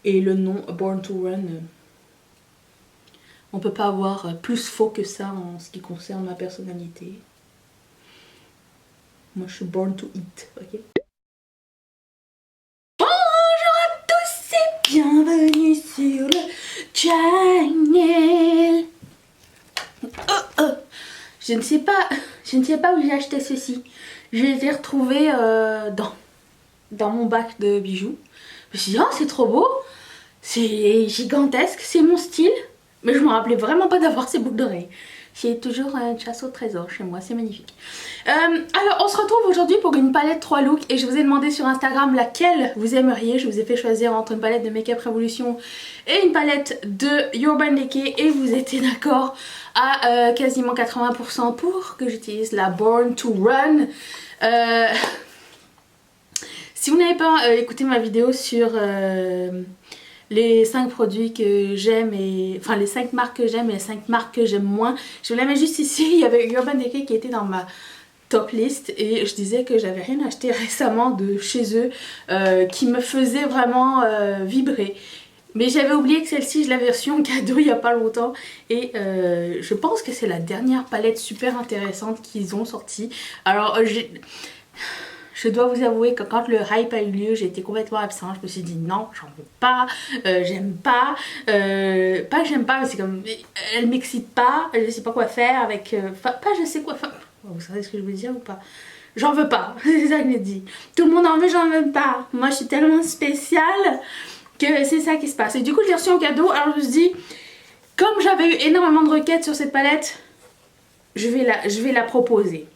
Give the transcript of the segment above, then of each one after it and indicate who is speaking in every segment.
Speaker 1: Et le nom Born to Run, on peut pas avoir plus faux que ça en ce qui concerne ma personnalité. Moi je suis born to eat, ok? Bonjour à tous et bienvenue sur le channel. Je ne sais pas où j'ai acheté ceci. Je les ai retrouvés dans mon bac de bijoux. Je me suis dit, oh c'est trop beau, c'est gigantesque, c'est mon style. Mais je me rappelais vraiment pas d'avoir ces boucles d'oreilles. J'ai toujours une chasse au trésor chez moi, c'est magnifique. Alors on se retrouve aujourd'hui pour une palette 3 looks et je vous ai demandé sur Instagram laquelle vous aimeriez. Je vous ai fait choisir entre une palette de Make Up Revolution et une palette de Urban Decay et vous étiez d'accord à quasiment 80% pour que j'utilise la Born to Run. Si vous n'avez pas écouté ma vidéo sur les 5 produits que j'aime et... Enfin les 5 marques que j'aime et les 5 marques que j'aime moins, je vous la mets juste ici. Il y avait Urban Decay qui était dans ma top list et je disais que j'avais rien acheté récemment de chez eux qui me faisait vraiment vibrer. Mais j'avais oublié que celle-ci je l'avais reçue en cadeau il n'y a pas longtemps et je pense que c'est la dernière palette super intéressante qu'ils ont sortie. Alors je dois vous avouer que quand le hype a eu lieu, j'ai été complètement absente. Je me suis dit non, j'en veux pas, j'aime pas. Pas que j'aime pas, mais c'est comme... Elle m'excite pas, je sais pas quoi faire avec... pas je sais quoi faire. Vous savez ce que je veux dire ou pas? J'en veux pas, c'est ça que je dis. Tout le monde en veut, j'en veux pas. Moi je suis tellement spéciale que c'est ça qui se passe. Et du coup je l'ai reçu en cadeau, alors je me suis dit... Comme j'avais eu énormément de requêtes sur cette palette, je vais la proposer.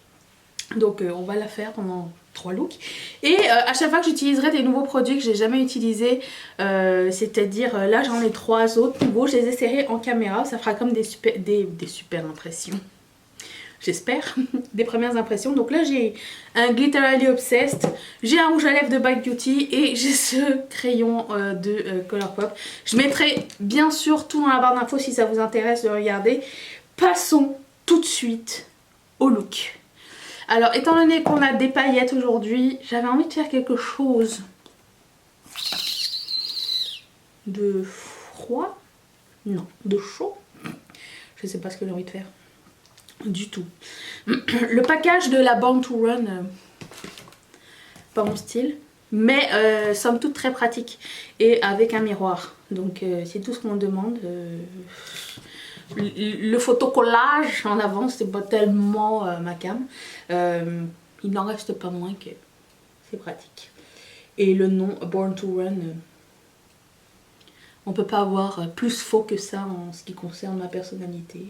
Speaker 1: Donc on va la faire pendant 3 looks et à chaque fois que j'utiliserai des nouveaux produits que j'ai jamais utilisés, c'est-à-dire là j'en ai 3 autres nouveaux, je les essaierai en caméra, ça fera comme des super impressions, j'espère, des premières impressions. Donc là j'ai un Glitterally Obsessed, j'ai un rouge à lèvres de Bad Beauty et j'ai ce crayon de Colourpop. Je mettrai bien sûr tout dans la barre d'infos si ça vous intéresse de regarder. Passons tout de suite au look. Alors, étant donné qu'on a des paillettes aujourd'hui, j'avais envie de faire quelque chose de froid. Non, de chaud. Je sais pas ce que j'ai envie de faire. Du tout. Le package de la Born to Run, pas mon style. Mais somme toute très pratique. Et avec un miroir. Donc, c'est tout ce qu'on demande. Le photocollage en avant, c'est pas tellement ma cam. Il n'en reste pas moins que c'est pratique. Et le nom Born to Run, on peut pas avoir plus faux que ça en ce qui concerne ma personnalité.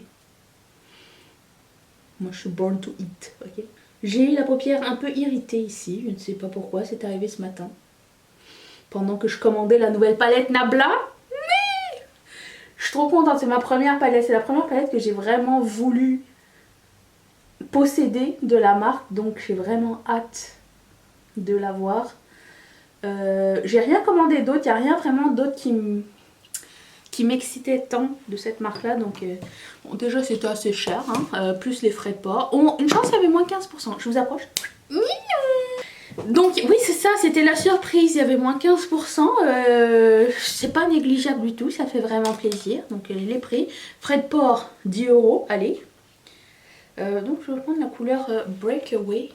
Speaker 1: Moi je suis born to eat, ok? J'ai la paupière un peu irritée ici, je ne sais pas pourquoi, c'est arrivé ce matin. Pendant que je commandais la nouvelle palette Nabla. Je suis trop contente, c'est ma première palette, c'est la première palette que j'ai vraiment voulu posséder de la marque, donc j'ai vraiment hâte de la voir. J'ai rien commandé d'autre, il n'y a rien vraiment d'autre qui m'excitait tant de cette marque là, donc bon, déjà c'était assez cher, hein, plus les frais de port. Une chance il y avait moins 15%, je vous approche. Donc oui c'est ça, c'était la surprise, il y avait moins 15%, c'est pas négligeable du tout, ça fait vraiment plaisir. Donc les prix, frais de port 10 €, allez. Donc je vais prendre la couleur Breakaway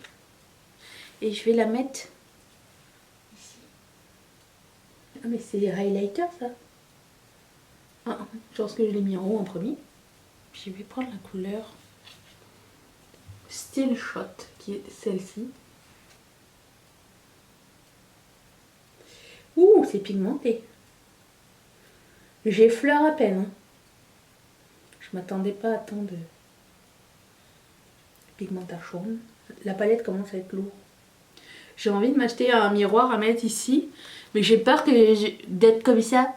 Speaker 1: et je vais la mettre ici. Ah mais c'est des highlighters ça. Ah, je pense que je l'ai mis en haut en premier. Puis je vais prendre la couleur Still Shot qui est celle-ci. Ouh, c'est pigmenté. J'effleure à peine. Hein. Je m'attendais pas à tant de pigmentation. La palette commence à être lourde. J'ai envie de m'acheter un miroir à mettre ici. Mais j'ai peur d'être comme ça.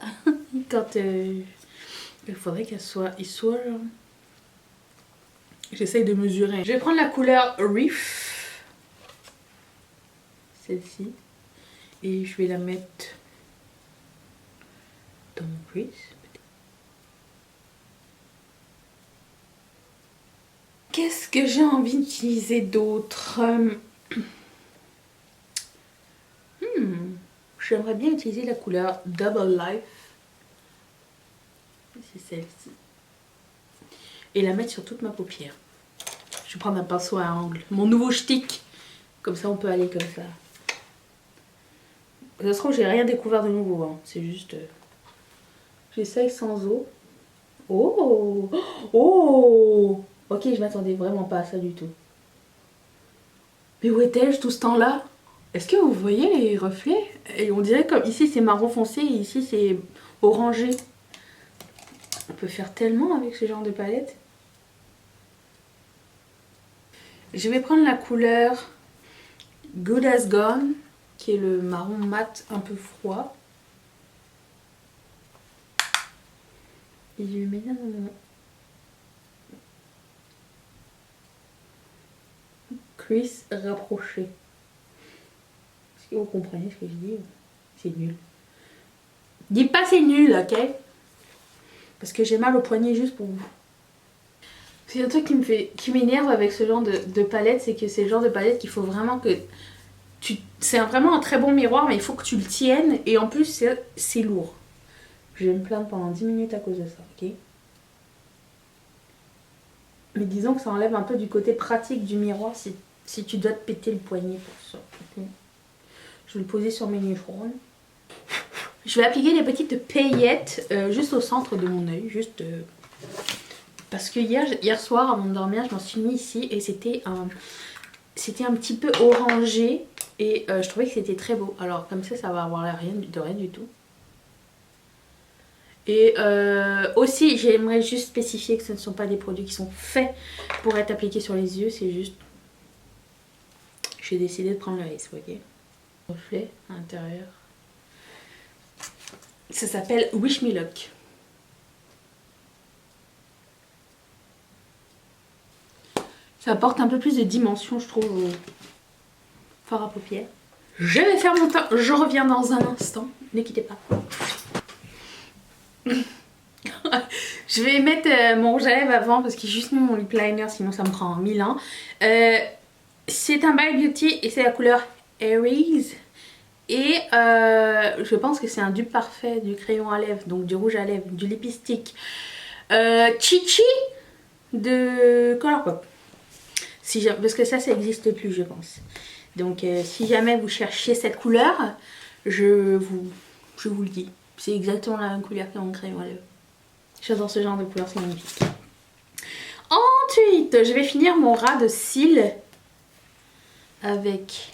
Speaker 1: Quand il faudrait qu'elle soit... J'essaye de mesurer. Je vais prendre la couleur Reef. Celle-ci. Et je vais la mettre dans mon crease. Qu'est-ce que j'ai envie d'utiliser d'autre? Je J'aimerais bien utiliser la couleur Double Life. C'est celle-ci. Et la mettre sur toute ma paupière. Je vais prendre un pinceau à angle. Mon nouveau shtick. Comme ça, on peut aller comme ça. Ça se trouve, j'ai rien découvert de nouveau. Hein. C'est juste... J'essaye sans eau. Oh! Oh! Ok, je m'attendais vraiment pas à ça du tout. Mais où étais-je tout ce temps-là? Est-ce que vous voyez les reflets? Et on dirait comme ici c'est marron foncé et ici c'est orangé. On peut faire tellement avec ce genre de palette. Je vais prendre la couleur Good As Gone, qui est le marron mat un peu froid. Et je vais mettre dans mon crease rapproché. Est-ce que vous comprenez ce que je dis? C'est nul. Dis pas c'est nul, ok? Parce que j'ai mal au poignet juste pour vous. C'est un truc qui m'énerve avec ce genre de palette, c'est que c'est le genre de palette qu'il faut vraiment que c'est vraiment un très bon miroir, mais il faut que tu le tiennes et en plus c'est lourd. Je vais me plaindre pendant 10 minutes à cause de ça, ok? Mais disons que ça enlève un peu du côté pratique du miroir si tu dois te péter le poignet pour ça. Okay. Je vais le poser sur mes neurones. Je vais appliquer des petites paillettes juste au centre de mon œil, juste parce que hier soir avant de dormir, je m'en suis mis ici et c'était un petit peu orangé et je trouvais que c'était très beau. Alors comme ça va avoir l'air de rien du tout. Et aussi j'aimerais juste spécifier que ce ne sont pas des produits qui sont faits pour être appliqués sur les yeux, c'est juste j'ai décidé de prendre le risque, ok? Reflet à l'intérieur. Ça s'appelle Wish Me Luck. Ça apporte un peu plus de dimension, je trouve, au fard à paupières. Je vais faire mon teint, je reviens dans un instant, ne quittez pas. Je vais mettre mon rouge à lèvres avant parce que j'ai juste mis mon lip liner, sinon ça me prend 1000 ans. C'est un By Beauty et c'est la couleur Aries. Et je pense que c'est un dupe parfait du crayon à lèvres, donc du rouge à lèvres, du lipstick Chichi de Colourpop. Parce que ça n'existe plus, je pense. Donc si jamais vous cherchiez cette couleur, je vous le dis. C'est exactement la même couleur que mon crayon à lèvres. J'adore ce genre de couleur, c'est magnifique. Ensuite, je vais finir mon ras de cils avec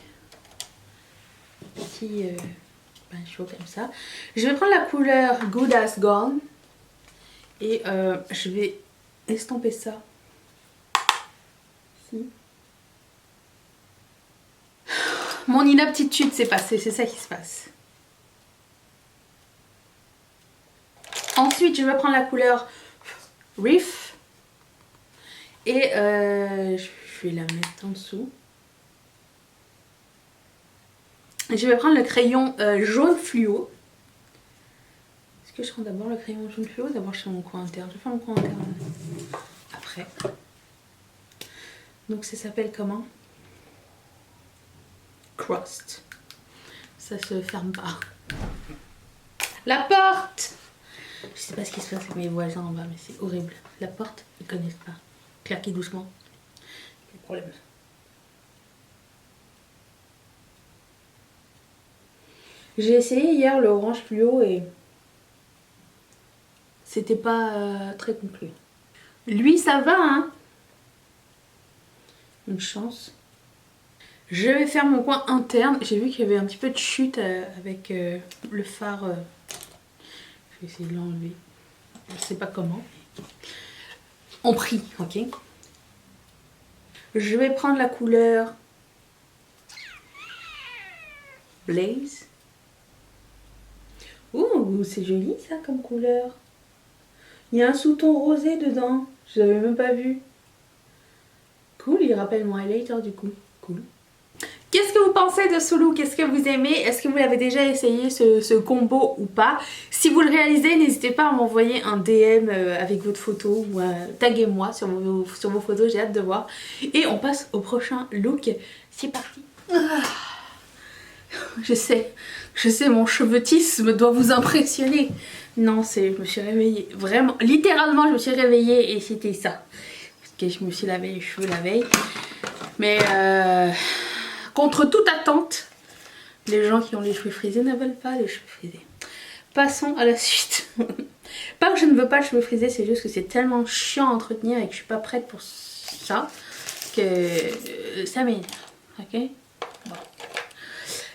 Speaker 1: petit pinceau comme ça. Je vais prendre la couleur Good As Gone et je vais estomper ça ici. Mon inaptitude s'est passée, c'est ça qui se passe. Ensuite, je vais prendre la couleur Reef et je vais la mettre en dessous. Je vais prendre le crayon jaune fluo. Est-ce que je prends d'abord le crayon jaune fluo ou d'abord je fais mon coin interne? Je vais faire mon coin interne après. Donc ça s'appelle comment? Crust. Ça se ferme pas. La porte! Je sais pas ce qui se passe avec mes voisins en bas, mais c'est horrible. La porte, ils connaissent pas. Claquez doucement. Quel problème. J'ai essayé hier le orange fluo et c'était pas très concluant. Lui ça va hein. Une chance. Je vais faire mon coin interne. J'ai vu qu'il y avait un petit peu de chute avec le fard. Je vais essayer de l'enlever. Je sais pas comment. On prie, ok. Je vais prendre la couleur Blaze. Ouh, c'est joli ça comme couleur. Il y a un sous-ton rosé dedans. Je l'avais même pas vu. Cool, il rappelle mon highlighter du coup. Cool. Qu'est-ce que vous pensez de ce look? Est-ce que vous aimez? Est-ce que vous l'avez déjà essayé ce combo ou pas? Si vous le réalisez, n'hésitez pas à m'envoyer un DM avec votre photo ou taguez-moi sur vos photos, j'ai hâte de voir. Et on passe au prochain look. C'est parti. Je sais, Je sais, mon cheveutisme doit vous impressionner. Non, je me suis réveillée. Vraiment, littéralement, je me suis réveillée et c'était ça. Parce que je me suis lavé les cheveux la veille. Mais contre toute attente, les gens qui ont les cheveux frisés ne veulent pas les cheveux frisés. Passons à la suite. Pas que je ne veux pas les cheveux frisés, c'est juste que c'est tellement chiant à entretenir et que je suis pas prête pour ça que ça m'énerve. Ok, bon.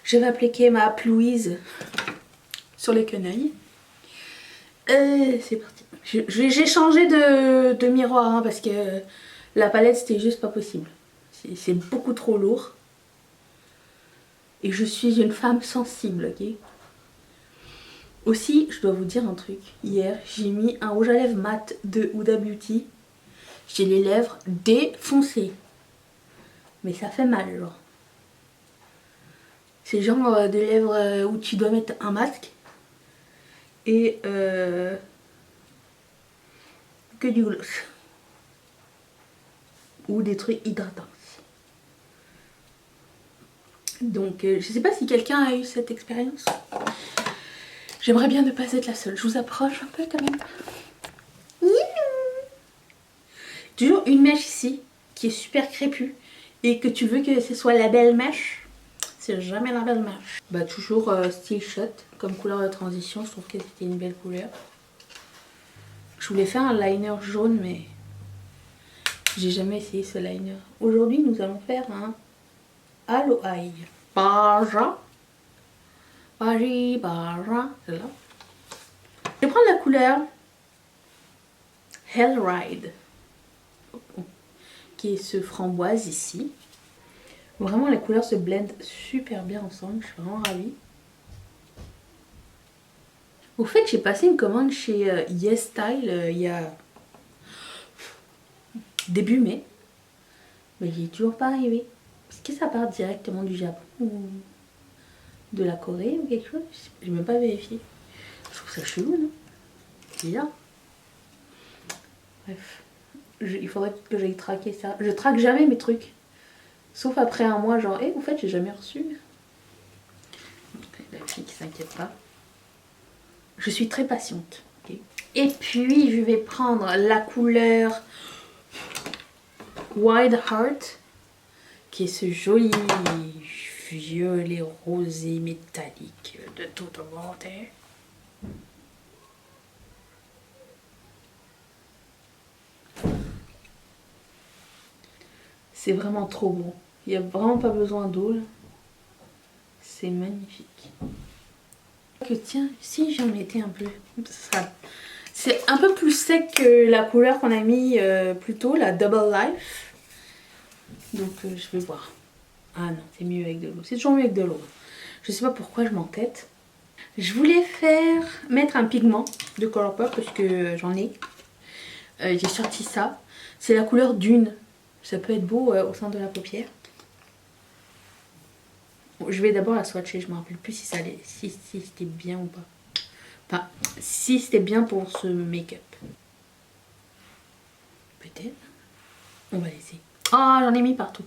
Speaker 1: Je vais appliquer ma Pluise sur les quenouilles. C'est parti. J'ai changé de miroir hein, parce que la palette c'était juste pas possible. C'est beaucoup trop lourd. Et je suis une femme sensible, ok. Aussi, je dois vous dire un truc. Hier, j'ai mis un rouge à lèvres mat de Huda Beauty. J'ai les lèvres défoncées. Mais ça fait mal, genre. C'est genre des lèvres où tu dois mettre un masque. Et que du gloss. Ou des trucs hydratants. Donc, je sais pas si quelqu'un a eu cette expérience. J'aimerais bien ne pas être la seule. Je vous approche un peu quand même. Toujours une mèche ici qui est super crépue et que tu veux que ce soit la belle mèche. C'est jamais la belle mèche. Bah toujours style shot comme couleur de transition. Je trouve que c'était une belle couleur. Je voulais faire un liner jaune mais j'ai jamais essayé ce liner. Aujourd'hui nous allons faire un Halo Eye. Baja. Baja. C'est là. Je vais prendre la couleur Hell Ride. Qui est ce framboise ici. Vraiment les couleurs se blendent super bien ensemble. Je suis vraiment ravie. Au fait j'ai passé une commande chez Yes Style il y a début mai. Mais il n'est toujours pas arrivé. Est-ce que ça part directement du Japon ou de la Corée ou quelque chose? Je n'ai même pas vérifié. Je trouve ça chelou, non? C'est bizarre. Bref. Il faudrait que j'aille traquer ça. Je traque jamais mes trucs. Sauf après un mois, genre, au fait, j'ai jamais reçu. La fille qui s'inquiète pas. Je suis très patiente. Okay. Et puis, je vais prendre la couleur Wide Heart, qui est ce joli violet rosé métallique de toute beauté. C'est vraiment trop bon. Il n'y a vraiment pas besoin d'eau. C'est magnifique. Que tiens, si j'en mettais un peu, c'est un peu plus sec que la couleur qu'on a mis plus tôt, la Double Life. Donc je vais voir. Ah non, c'est mieux avec de l'eau. C'est toujours mieux avec de l'eau. Je sais pas pourquoi je m'entête. Je voulais mettre un pigment de Colourpop parce que j'en ai. J'ai sorti ça. C'est la couleur Dune. Ça peut être beau au centre de la paupière. Je vais d'abord la swatcher, je me rappelle plus si c'était bien ou pas. Enfin, si c'était bien pour ce make-up. Peut-être. On va laisser. Ah, j'en ai mis partout.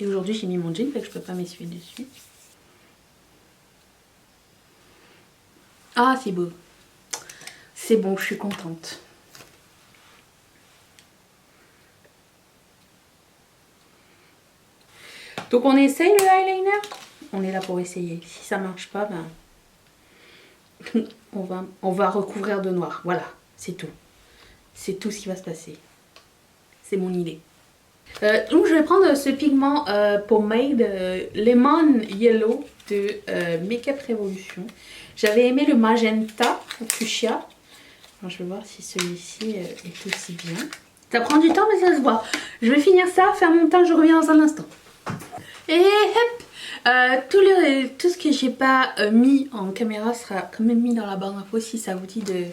Speaker 1: Et aujourd'hui, j'ai mis mon jean, fait que je peux pas m'essuyer dessus. Ah, c'est beau. C'est bon, je suis contente. Donc on essaye le eyeliner. On est là pour essayer. Si ça marche pas, ben on va recouvrir de noir. Voilà, c'est tout. C'est tout ce qui va se passer. C'est mon idée. Donc je vais prendre ce pigment pomade Lemon Yellow de Makeup Revolution. J'avais aimé le magenta fuchsia. Alors, je vais voir si celui-ci est aussi bien. Ça prend du temps mais ça se voit. Je vais finir ça, faire mon teint, je reviens dans un instant. Et hop, tout ce que j'ai pas mis en caméra sera quand même mis dans la barre d'infos si ça vous dit de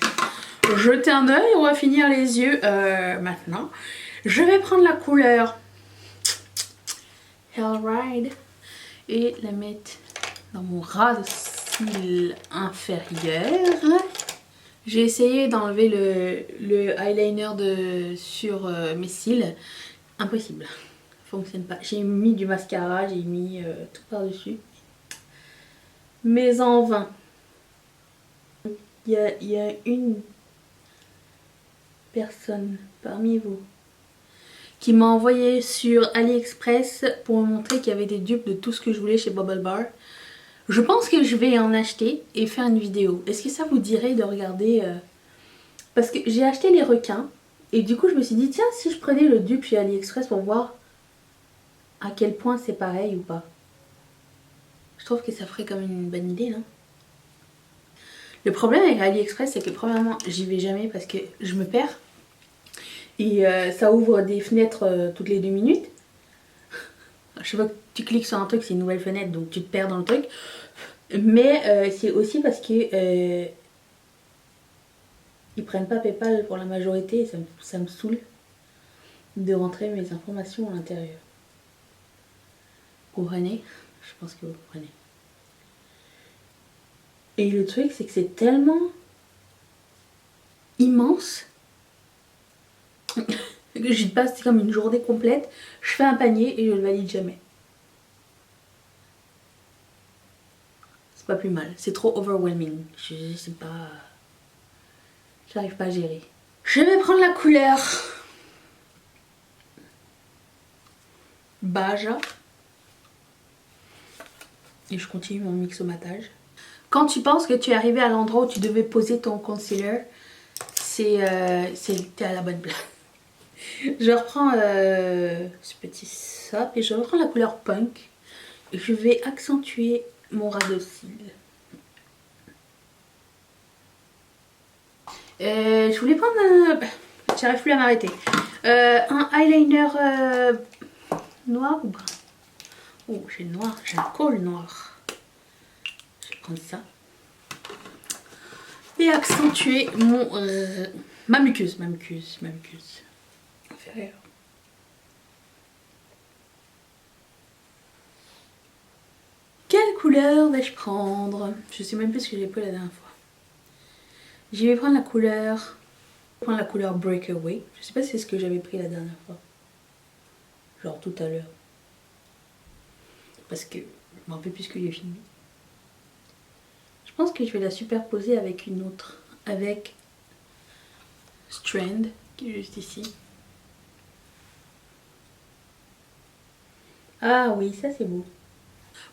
Speaker 1: jeter un oeil. On va finir les yeux maintenant. Je vais prendre la couleur Hell Ride et la mettre dans mon ras de cils inférieur. J'ai essayé d'enlever le eyeliner sur mes cils. Impossible. fonctionne pas. J'ai mis du mascara, j'ai mis tout par-dessus. Mais en vain. Il y a une personne parmi vous qui m'a envoyé sur AliExpress pour me montrer qu'il y avait des dupes de tout ce que je voulais chez Bubble Bar. Je pense que je vais en acheter et faire une vidéo. Est-ce que ça vous dirait de regarder parce que j'ai acheté les requins et du coup je me suis dit tiens si je prenais le dupe chez AliExpress pour voir à quel point c'est pareil ou pas. Je trouve que ça ferait comme une bonne idée, non? Le problème avec AliExpress, c'est que premièrement, j'y vais jamais parce que je me perds. Et ça ouvre des fenêtres toutes les 2 minutes. Je vois que tu cliques sur un truc, c'est une nouvelle fenêtre, donc tu te perds dans le truc. Mais c'est aussi parce que ils prennent pas PayPal pour la majorité et ça me saoule de rentrer mes informations à l'intérieur. Vous comprenez? Je pense que vous comprenez. Et le truc, c'est que c'est tellement immense que j'y passe comme une journée complète. Je fais un panier et je le valide jamais. C'est pas plus mal. C'est trop overwhelming. Je sais pas. J'arrive pas à gérer. Je vais prendre la couleur beige. Et je continue mon mixomatage. Quand tu penses que tu es arrivé à l'endroit où tu devais poser ton concealer, t'es à la bonne place. Je reprends ce petit sop et je reprends la couleur punk. Et je vais accentuer mon ras de cils. Je voulais prendre un... J'arrive plus à m'arrêter. Un eyeliner noir ou brun. Oh, j'ai le noir, j'ai un col noir. Je vais prendre ça. Et accentuer mon... ma muqueuse inférieure. Quelle couleur vais-je prendre? Je sais même plus ce que j'ai pris la dernière fois. Je vais prendre la couleur... Breakaway. Je sais pas si c'est ce que j'avais pris la dernière fois. Genre tout à l'heure. Parce que je m'en rappelle plus ce que j'ai filmé. Je pense que je vais la superposer avec une autre. Avec Strand, qui est juste ici. Ah oui, ça c'est beau.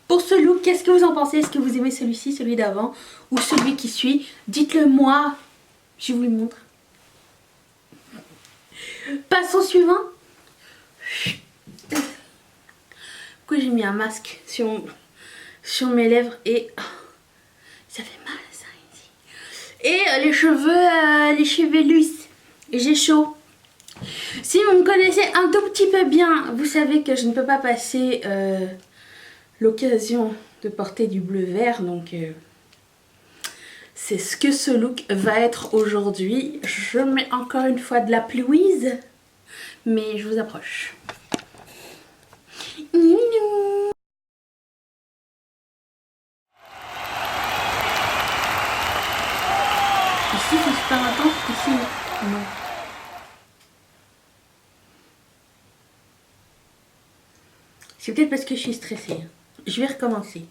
Speaker 1: Pour ce look, qu'est-ce que vous en pensez? Est-ce que vous aimez celui-ci, celui d'avant ou celui qui suit? Dites-le moi. Je vous le montre. Passons au suivant. Pourquoi j'ai mis un masque sur mes lèvres et ça fait mal ça ici. Et les cheveux lisses. Et j'ai chaud. Si vous me connaissez un tout petit peu bien, vous savez que je ne peux pas passer l'occasion de porter du bleu vert. Donc c'est ce que ce look va être aujourd'hui. Je mets encore une fois de la pluise. Mais je vous approche. Ici c'est super intense, ici non. C'est peut-être parce que je suis stressée. Je vais recommencer.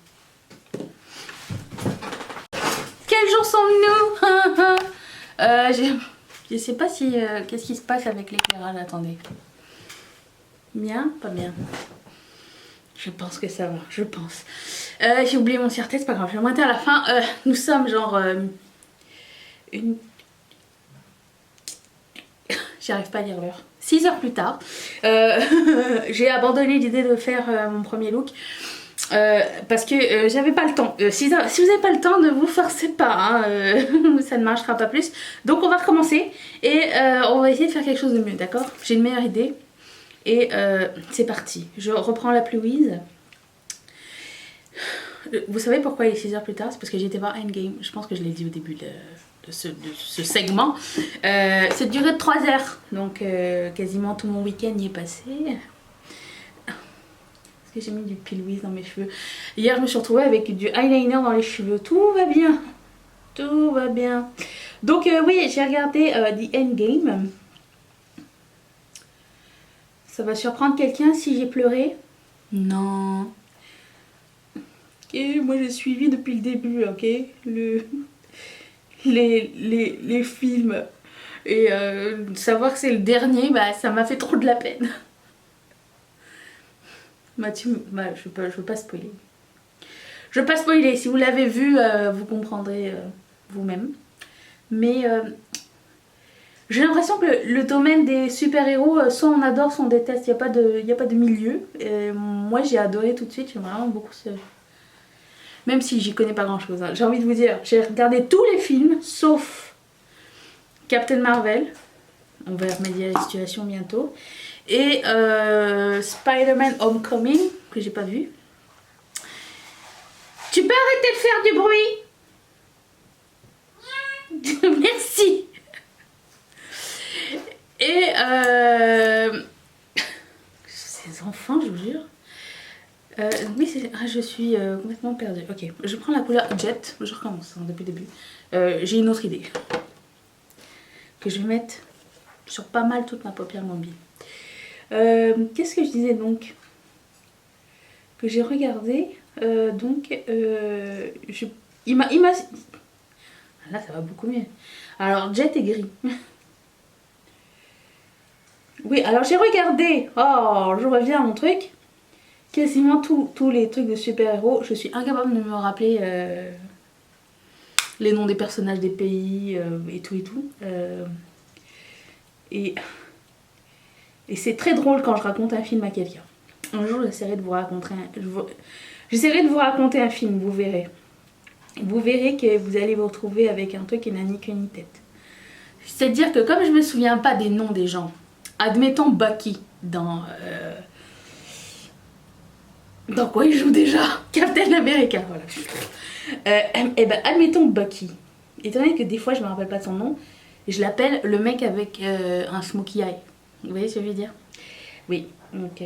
Speaker 1: Quel jour sommes-nous? Je sais pas si... qu'est-ce qui se passe avec l'éclairage? Attendez. Bien? Pas bien. Je pense que ça va. Je pense. J'ai oublié mon serre-tête. C'est pas grave. Je vais monter à la fin. Nous sommes genre... une... J'arrive pas à dire l'heure. 6 heures plus tard. J'ai abandonné l'idée de faire mon premier look. Parce que j'avais pas le temps. Si vous n'avez pas le temps, ne vous forcez pas. Hein, ça ne marchera pas plus. Donc on va recommencer. Et on va essayer de faire quelque chose de mieux. D'accord? J'ai une meilleure idée. Et c'est parti. Je reprends la pluise. Vous savez pourquoi il est 6 heures plus tard? C'est parce que j'étais voir Endgame. Je pense que je l'ai dit au début de ce segment. C'est duré de 3 heures. Donc quasiment tout mon week-end y est passé. Est-ce que j'ai mis du pilouise dans mes cheveux? Hier je me suis retrouvée avec du eyeliner dans les cheveux. Tout va bien. Tout va bien. Donc oui, j'ai regardé The Endgame. Ça va surprendre quelqu'un si j'ai pleuré? Non. Et moi j'ai suivi depuis le début, ok? Les films. Et savoir que c'est le dernier, bah ça m'a fait trop de la peine. Mathieu, bah, je veux pas spoiler. Je veux pas spoiler, si vous l'avez vu, vous comprendrez vous-même. Mais j'ai l'impression que le domaine des super-héros, soit on adore, soit on déteste, il n'y a pas de milieu. Et moi j'ai adoré tout de suite, j'aime vraiment beaucoup ce... Même si j'y connais pas grand-chose, hein. J'ai envie de vous dire, j'ai regardé tous les films, sauf Captain Marvel. On va remédier à la situation bientôt. Et Spider-Man Homecoming, que j'ai pas vu. Tu peux arrêter de faire du bruit? Merci. Et ces enfants, je vous jure. Oui, je suis complètement perdue. Ok, je prends la couleur Jet. Je recommence hein, depuis le début. J'ai une autre idée. Que je vais mettre sur pas mal toute ma paupière mobile. Qu'est-ce que je disais donc? Que j'ai regardé. Il m'a... Là, ça va beaucoup mieux. Alors, Jet est gris. Oui, alors j'ai regardé. Oh, je reviens à mon truc. Quasiment tous les trucs de super-héros. Je suis incapable de me rappeler les noms des personnages des pays et tout et tout. Et c'est très drôle quand je raconte un film à quelqu'un. Un jour, j'essaierai de vous raconter un film, vous verrez. Vous verrez que vous allez vous retrouver avec un truc qui n'a ni queue ni tête. C'est-à-dire que comme je me souviens pas des noms des gens, admettons Bucky dans quoi il joue déjà? Captain America, voilà. Et ben admettons Bucky. Étant donné que des fois je me rappelle pas de son nom, je l'appelle le mec avec un smokey eye. Vous voyez ce que je veux dire? Oui, donc...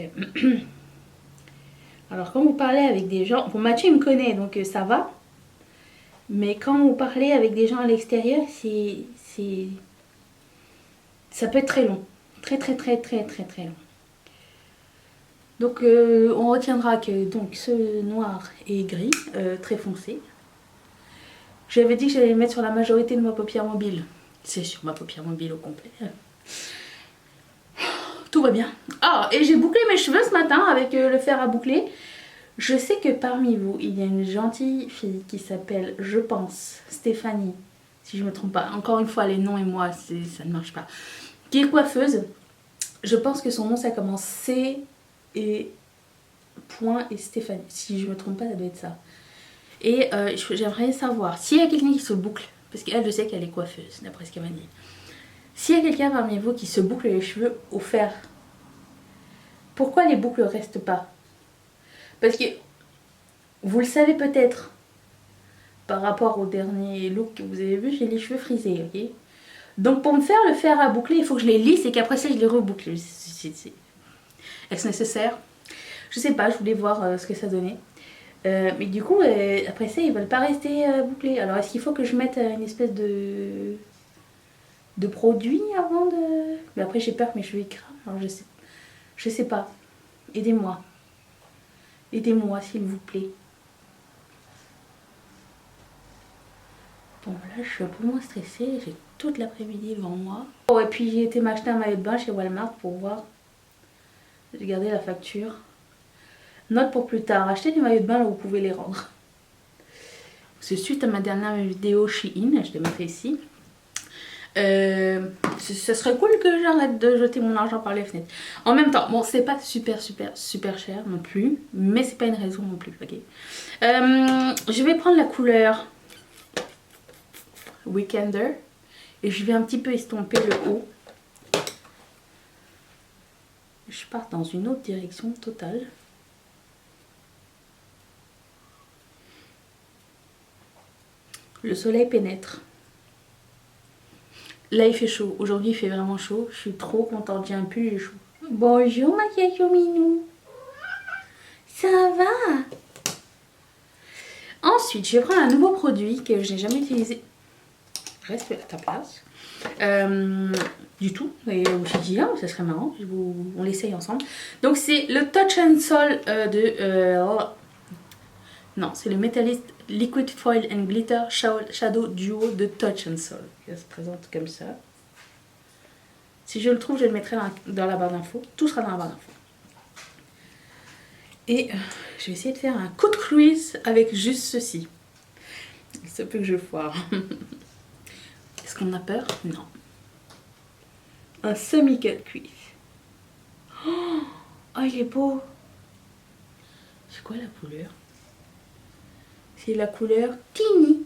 Speaker 1: Alors quand vous parlez avec des gens... Bon, Mathieu il me connaît, donc ça va. Mais quand vous parlez avec des gens à l'extérieur, ça peut être très long. Très long. Donc on retiendra que donc ce noir et gris, très foncé. J'avais dit que j'allais le mettre sur la majorité de ma paupière mobile. C'est sur ma paupière mobile au complet. Tout va bien. Ah, et j'ai bouclé mes cheveux ce matin avec le fer à boucler. Je sais que parmi vous, il y a une gentille fille qui s'appelle, je pense, Stéphanie. Si je me trompe pas. Encore une fois, les noms et moi, ça ne marche pas. Qui est coiffeuse. Je pense que son nom, ça commence C et point et Stéphanie. Si je me trompe pas, ça doit être ça. Et j'aimerais savoir s'il y a quelqu'un qui se boucle, parce qu'elle, je sais qu'elle est coiffeuse, d'après ce qu'elle m'a dit. S'il y a quelqu'un parmi vous qui se boucle les cheveux au fer, pourquoi les boucles ne restent pas? Parce que vous le savez peut-être, par rapport au dernier look que vous avez vu, j'ai les cheveux frisés, ok? Donc pour me faire le fer à boucler, il faut que je les lisse et qu'après ça je les reboucle. Est-ce nécessaire? Je sais pas, je voulais voir ce que ça donnait. Mais du coup, après ça, ils veulent pas rester bouclés. Alors est-ce qu'il faut que je mette une espèce de produit avant de... Mais après j'ai peur que mes cheveux ils crament. Alors je sais pas. Aidez-moi. Aidez-moi s'il vous plaît. Bon là je suis un peu moins stressée. J'ai toute l'après-midi devant moi. Oh et puis j'ai été m'acheter un maillot de bain chez Walmart pour voir. J'ai gardé la facture. Note pour plus tard. Achetez des maillots de bain là où vous pouvez les rendre. C'est suite à ma dernière vidéo Shein. Je te mettrai ici. Ce serait cool que j'arrête de jeter mon argent par les fenêtres. En même temps, bon, c'est pas super cher non plus, mais c'est pas une raison non plus, ok. Je vais prendre la couleur Weekender et je vais un petit peu estomper le haut. Je pars dans une autre direction totale. Le soleil pénètre. Là il fait chaud, aujourd'hui il fait vraiment chaud, je suis trop contente, j'ai un pull chaud. Bonjour ma Caillou Minou. Ça va? Ensuite je vais prendre un nouveau produit que je n'ai jamais utilisé. reste à ta place. Du tout. Et je me suis dit, ah, ça serait marrant, on l'essaye ensemble. Donc c'est le Touch and Soul non, c'est le Metalist Liquid Foil and Glitter Shadow Duo de Touch and Soul. Il se présente comme ça. Si je le trouve, je le mettrai dans la barre d'infos. Tout sera dans la barre d'infos. Et je vais essayer de faire un coup de cruise avec juste ceci. Il se peut que je foire. Est-ce qu'on a peur? Non. Un semi-cut cuif. Oh, il est beau. C'est quoi la couleur? C'est la couleur Tini.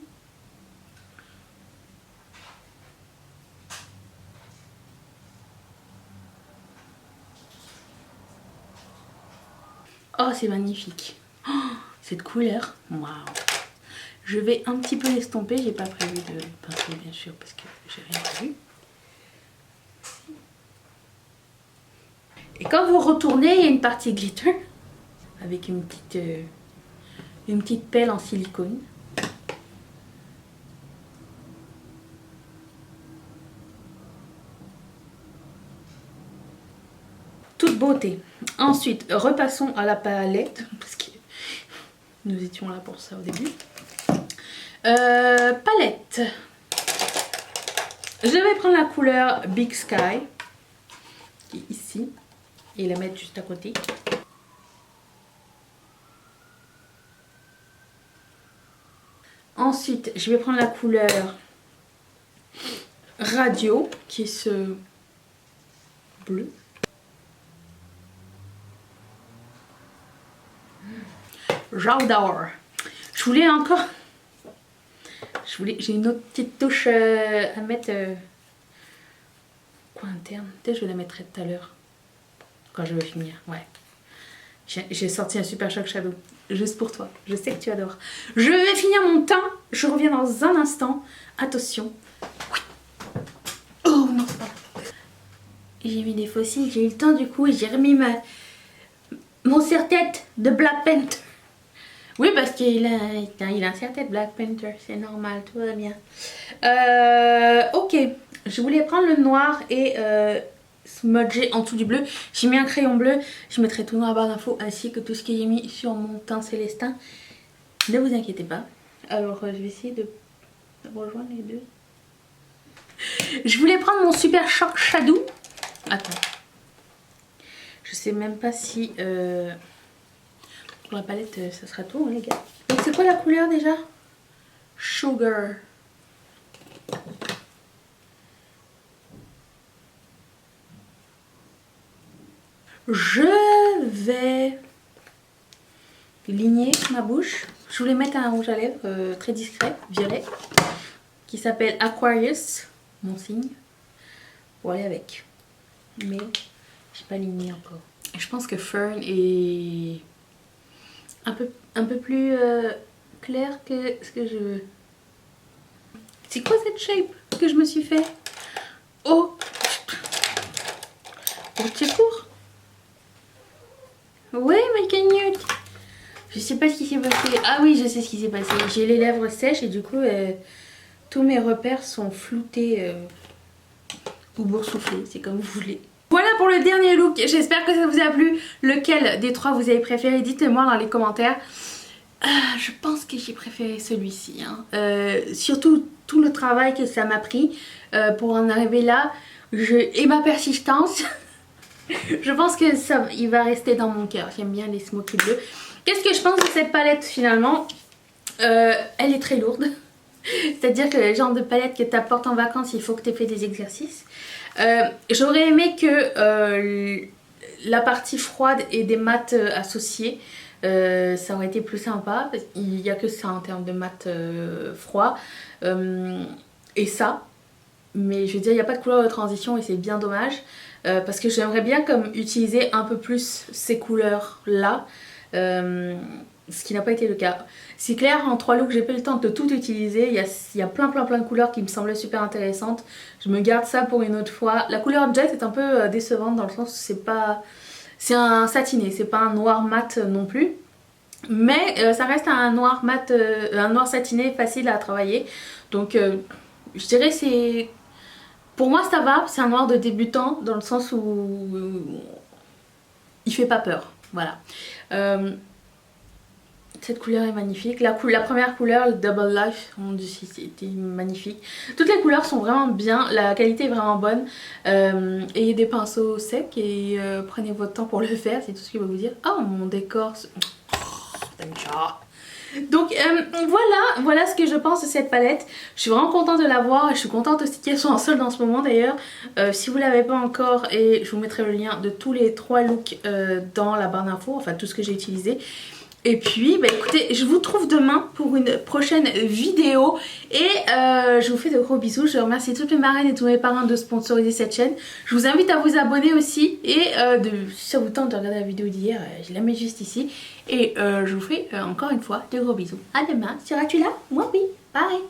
Speaker 1: Oh, c'est magnifique. Oh, cette couleur. Waouh. Je vais un petit peu l'estomper. J'ai pas prévu de pincer, bien sûr, parce que j'ai rien prévu. Et quand vous retournez, il y a une partie glitter avec une petite pelle en silicone. Toute beauté. Ensuite, repassons à la palette parce que nous étions là pour ça au début. Palette. Je vais prendre la couleur Big Sky qui est ici et la mettre juste à côté. Ensuite, je vais prendre la couleur Radio, qui est ce bleu. J'adore. Je voulais encore... J'ai une autre petite touche à mettre... Quoi interne? Peut-être je la mettrai tout à l'heure. Quand je vais finir, ouais. J'ai sorti un Super Shock Shadow. Juste pour toi. Je sais que tu adores. Je vais finir mon teint. Je reviens dans un instant. Attention. Oui. Oh non, c'est pas là. J'ai mis des fossiles. J'ai eu le temps du coup et j'ai remis mon serre-tête de Black Panther. Oui, parce qu'il a un serre-tête Black Panther. C'est normal, tout va bien. Ok. Je voulais prendre le noir et... smudger en dessous du bleu. J'ai mis un crayon bleu. Je mettrai tout dans la barre d'infos ainsi que tout ce que j'ai mis sur mon teint célestin. Ne vous inquiétez pas. Alors je vais essayer de rejoindre les deux. Je voulais prendre mon Super Shock Shadow. Attends. Je sais même pas si pour la palette ça sera tout hein, les gars. Donc c'est quoi la couleur déjà? Sugar. Je vais ligner ma bouche. Je voulais mettre un rouge à lèvres très discret, violet, qui s'appelle Aquarius, mon signe, pour aller avec. Mais j'ai pas ligné encore. Et je pense que Fern est un peu plus clair que ce que je veux. C'est quoi cette shape que je me suis fait? Oh, c'est court. Ouais, my canute. Je sais pas ce qui s'est passé. Ah oui, je sais ce qui s'est passé. J'ai les lèvres sèches et du coup, tous mes repères sont floutés ou boursouflés. C'est comme vous voulez. Voilà pour le dernier look. J'espère que ça vous a plu. Lequel des trois vous avez préféré? Dites-le-moi dans les commentaires. Je pense que j'ai préféré celui-ci. Hein. Surtout tout le travail que ça m'a pris pour en arriver là. Et ma persistance. Je pense que il va rester dans mon cœur. J'aime bien les smoky bleus. Qu'est-ce que je pense de cette palette finalement? Elle est très lourde. C'est-à-dire que le genre de palette que tu apportes en vacances, il faut que tu aies fait des exercices. J'aurais aimé que la partie froide et des mats associés, ça aurait été plus sympa. Il n'y a que ça en termes de mat froid. Et ça. Mais je veux dire, il n'y a pas de couleur de transition et c'est bien dommage. Parce que j'aimerais bien comme utiliser un peu plus ces couleurs là, ce qui n'a pas été le cas. C'est clair, en 3 looks j'ai pas eu le temps de tout utiliser, il y a plein de couleurs qui me semblaient super intéressantes. Je me garde ça pour une autre fois. La couleur Jet est un peu décevante dans le sens où c'est un satiné, c'est pas un noir mat non plus. Mais ça reste un noir mat, un noir satiné facile à travailler. Donc je dirais c'est... Pour moi ça va, c'est un noir de débutant dans le sens où il fait pas peur. Voilà. Cette couleur est magnifique. La première couleur, le Double Life, mon dieu, c'était magnifique. Toutes les couleurs sont vraiment bien, la qualité est vraiment bonne. Ayez des pinceaux secs et prenez votre temps pour le faire, c'est tout ce que je vais vous dire. Oh, mon décor... Donc voilà ce que je pense de cette palette. Je suis vraiment contente de l'avoir et je suis contente aussi qu'elle soit en solde en ce moment d'ailleurs. Si vous ne l'avez pas encore, et je vous mettrai le lien de tous les 3 looks dans la barre d'infos, enfin tout ce que j'ai utilisé. Et puis bah écoutez, je vous trouve demain pour une prochaine vidéo et je vous fais de gros bisous. Je remercie toutes mes marraines et tous mes parrains de sponsoriser cette chaîne. Je vous invite à vous abonner aussi et si ça vous tente de regarder la vidéo d'hier, je la mets juste ici. Et je vous fais encore une fois de gros bisous. À demain, seras-tu là? Moi oui, bye.